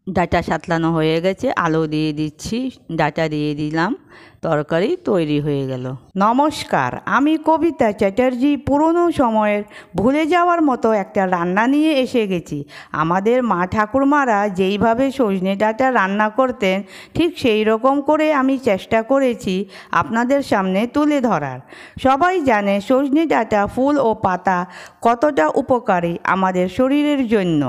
ডাঁটা সাঁতলানো হয়ে গেছে, আলু দিয়ে দিচ্ছি, ডাঁটা দিয়ে দিলাম, তরকারি তৈরি হয়ে গেল। নমস্কার, আমি কবিতা চ্যাটার্জি পুরনো সময়ের ভুলে যাওয়ার মতো একটা রান্না নিয়ে এসে গেছি। আমাদের মা ঠাকুরমারা যেইভাবে সজনে ডাঁটা রান্না করতেন ঠিক সেই রকম করে আমি চেষ্টা করেছি আপনাদের সামনে তুলে ধরার। সবাই জানে সজনে ডাঁটা ফুল ও পাতা কতটা উপকারী আমাদের শরীরের জন্য।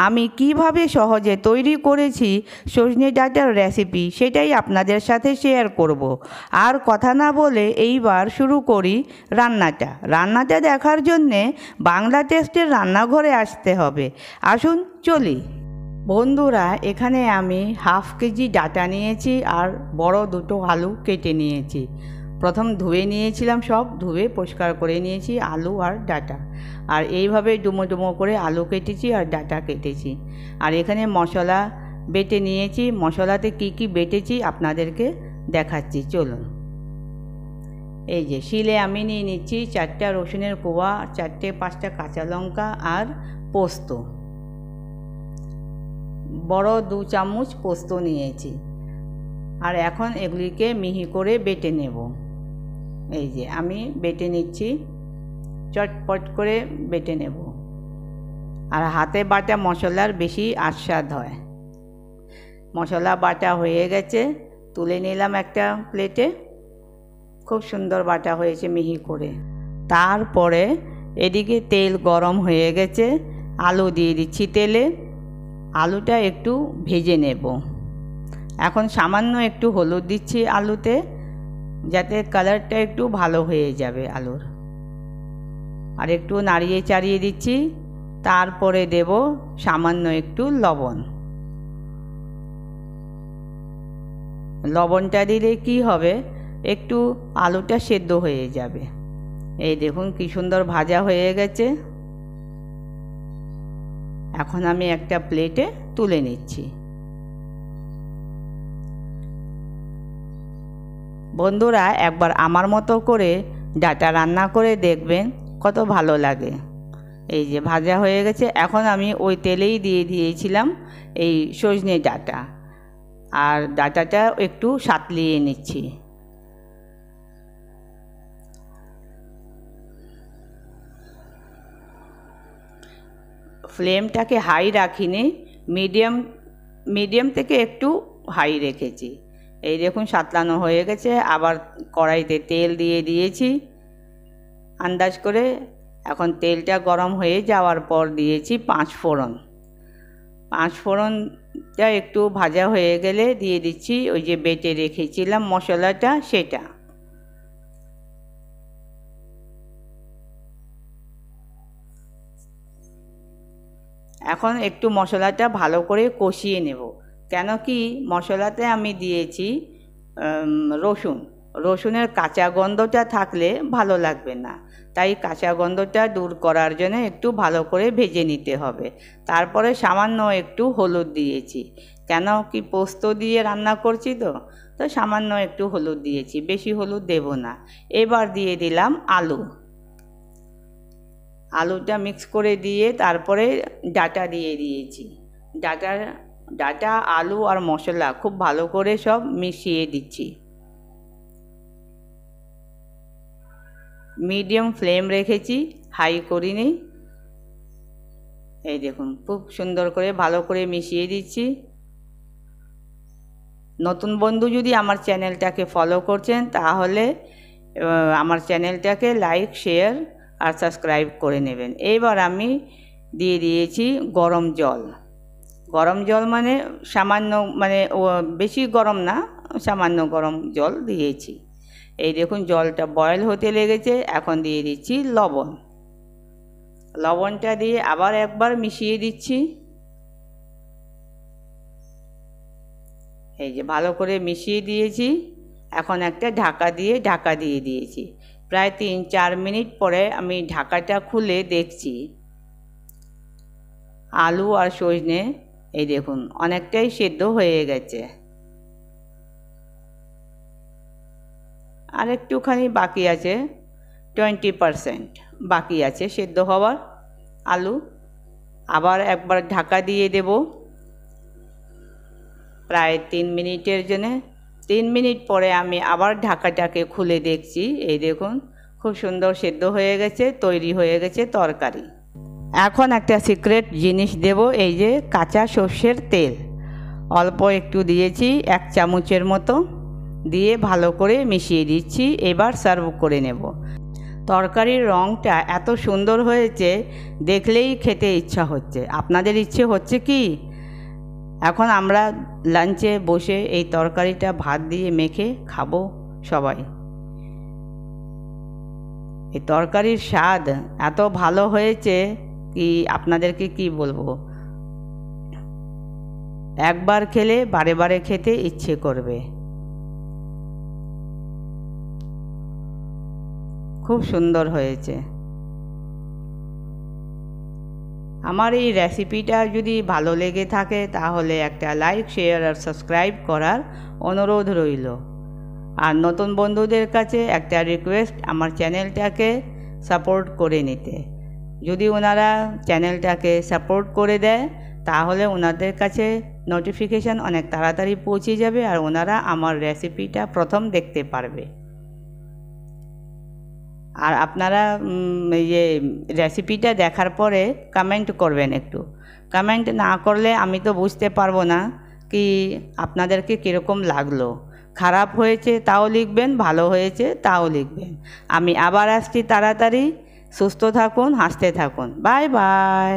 আমি কিভাবে সহজে তৈরি করেছি সজনে ডাঁটার রেসিপি সেটাই আপনাদের সাথে শেয়ার করব। আর কথা না বলে এইবার শুরু করি রান্নাটা দেখার জন্যে বাংলা টেস্টের রান্নাঘরে আসতে হবে। আসুন চলি। বন্ধুরা, এখানে আমি হাফ কেজি ডাঁটা নিয়েছি আর বড় দুটো আলু কেটে নিয়েছি। প্রথম ধুয়ে নিয়েছিলাম, সব ধুয়ে পরিষ্কার করে নিয়েছি আলু আর ডাঁটা। আর এইভাবে ডুমো ডুমো করে আলু কেটেছি আর ডাঁটা কেটেছি। আর এখানে মশলা বেটে নিয়েছি। মশলাতে কি কি বেটেছি আপনাদেরকে দেখাচ্ছি, চলুন। এই যে শিলে আমি নিয়ে নিচ্ছি 4টা রসুনের কোয়া, 4-5টা কাঁচা লঙ্কা আর পোস্ত, বড় 2 চামচ পোস্ত নিয়েছি। আর এখন এগুলিকে মিহি করে বেটে নেব। এই যে আমি বেটে নিচ্ছি, চটপট করে বেটে নেব। আর হাতে বাটা মশলার বেশি আস্বাদ হয়। মশলা বাটা হয়ে গেছে, তুলে নিলাম একটা প্লেটে। খুব সুন্দর বাটা হয়েছে মিহি করে। তারপরে এদিকে তেল গরম হয়ে গেছে, আলু দিয়ে দিচ্ছি তেলে। আলুটা একটু ভেজে নেব। এখন সামান্য একটু হলুদ দিচ্ছি আলুতে, যাতে কালারটা একটু ভালো হয়ে যাবে আলুর। আর একটু নাড়িয়ে চাড়িয়ে দিচ্ছি। তারপরে দেব সামান্য একটু লবণ। লবণটা দিলে কি হবে, একটু আলুটা সেদ্ধ হয়ে যাবে। এই দেখুন কি সুন্দর ভাজা হয়ে গেছে। এখন আমি একটা প্লেটে তুলে নিচ্ছি। বন্ধুরা, একবার আমার মতো করে ডাঁটা রান্না করে দেখবেন, কত ভালো লাগে। এই যে ভাজা হয়ে গেছে। এখন আমি ওই তেলেই দিয়ে দিয়েছিলাম এই সজনে ডাঁটা, আর ডাঁটাটা একটু সাঁতলিয়ে নিচ্ছি। ফ্লেমটাকে হাই রাখিনি, মিডিয়াম থেকে একটু হাই রেখেছি। এই দেখুন সাঁতলানো হয়ে গেছে। আবার কড়াইতে তেল দিয়ে দিয়েছি আন্দাজ করে। এখন তেলটা গরম হয়ে যাওয়ার পর দিয়েছি 5 ফোড়ন। 5 ফোড়নটা একটু ভাজা হয়ে গেলে দিয়ে দিচ্ছি ওই যে বেটে রেখেছিলাম মশলাটা, সেটা। এখন একটু মশলাটা ভালো করে কষিয়ে নেব। কেন কি মশলাতে আমি দিয়েছি রসুনের কাঁচা গন্ধটা থাকলে ভালো লাগবে না। তাই কাঁচা গন্ধটা দূর করার জন্য একটু ভালো করে ভেজে নিতে হবে। তারপরে সামান্য একটু হলুদ দিয়েছি। কেন কি পোস্ত দিয়ে রান্না করছি তো সামান্য একটু হলুদ দিয়েছি, বেশি হলুদ দেব না। এবার দিয়ে দিলাম আলুটা মিক্স করে দিয়ে তারপরে ডাঁটা দিয়ে দিয়েছি। ডাঁটা আলু আর মশলা খুব ভালো করে সব মিশিয়ে দিচ্ছি। মিডিয়াম ফ্লেম রেখেছি, হাই করিনি। এই দেখুন খুব সুন্দর করে ভালো করে মিশিয়ে দিচ্ছি। নতুন বন্ধু যদি আমার চ্যানেলটাকে ফলো করছেন তাহলে আমার চ্যানেলটাকে লাইক, শেয়ার আর সাবস্ক্রাইব করে নেবেন। এবার আমি দিয়ে দিয়েছি গরম জল। গরম জল মানে সামান্য, মানে বেশি গরম না, সামান্য গরম জল দিয়েছি। এই দেখুন জলটা বয়েল হতে লেগেছে। এখন দিয়ে দিচ্ছি লবণটা দিয়ে আবার একবার মিশিয়ে দিচ্ছি। এই যে ভালো করে মিশিয়ে দিয়েছি। এখন একটা ঢাকা দিয়ে দিয়েছি। প্রায় 3-4 মিনিট পরে আমি ঢাকাটা খুলে দেখছি আলু আর সজনে এই দেখুন অনেকটাই সেদ্ধ হয়ে গেছে। আর একটুখানি বাকি আছে, 20% বাকি আছে সেদ্ধ হওয়ার আলু। আবার একবার ঢাকা দিয়ে দেব। প্রায় 3 মিনিটের জন্য। 3 মিনিট পরে আমি আবার ঢাকাটাকে খুলে দেখছি, এই দেখুন খুব সুন্দর সেদ্ধ হয়ে গেছে, তৈরি হয়ে গেছে তরকারি। এখন একটা সিক্রেট জিনিস দেব, এই যে কাঁচা সর্ষের তেল অল্প একটু দিয়েছি, 1 চামচের মতো দিয়ে ভালো করে মিশিয়ে দিচ্ছি। এবার সার্ভ করে নেব। তরকারির রঙটা এত সুন্দর হয়েছে, দেখলেই খেতে ইচ্ছা হচ্ছে। আপনাদের ইচ্ছে হচ্ছে কি? এখন আমরা লাঞ্চে বসে এই তরকারিটা ভাত দিয়ে মেখে খাবো সবাই। এই তরকারির স্বাদ এত ভালো হয়েছে কি আপনাদেরকে কি বলবো, একবার খেলে বারে বারে খেতে ইচ্ছে করবে। খুব সুন্দর হয়েছে। আমার এই রেসিপিটা যদি ভালো লেগে থাকে তাহলে একটা লাইক, শেয়ার আর সাবস্ক্রাইব করার অনুরোধ রইল। আর নতুন বন্ধুদের কাছে একটা রিকোয়েস্ট, আমার চ্যানেলটাকে সাপোর্ট করে নিতে। যদি ওনারা চ্যানেলটাকে সাপোর্ট করে দেয় তাহলে ওনাদের কাছে নোটিফিকেশান অনেক তাড়াতাড়ি পৌঁছে যাবে আর ওনারা আমার রেসিপিটা প্রথম দেখতে পারবে। আর আপনারা এই যে রেসিপিটা দেখার পরে কমেন্ট করবেন। একটু কমেন্ট না করলে আমি তো বুঝতে পারবো না কি আপনাদেরকে কীরকম লাগলো। খারাপ হয়েছে তাও লিখবেন, ভালো হয়েছে তাও লিখবেন। আমি আবার আসছি তাড়াতাড়ি। সুস্থ থাকুন, হাসতে থাকুন। Bye bye.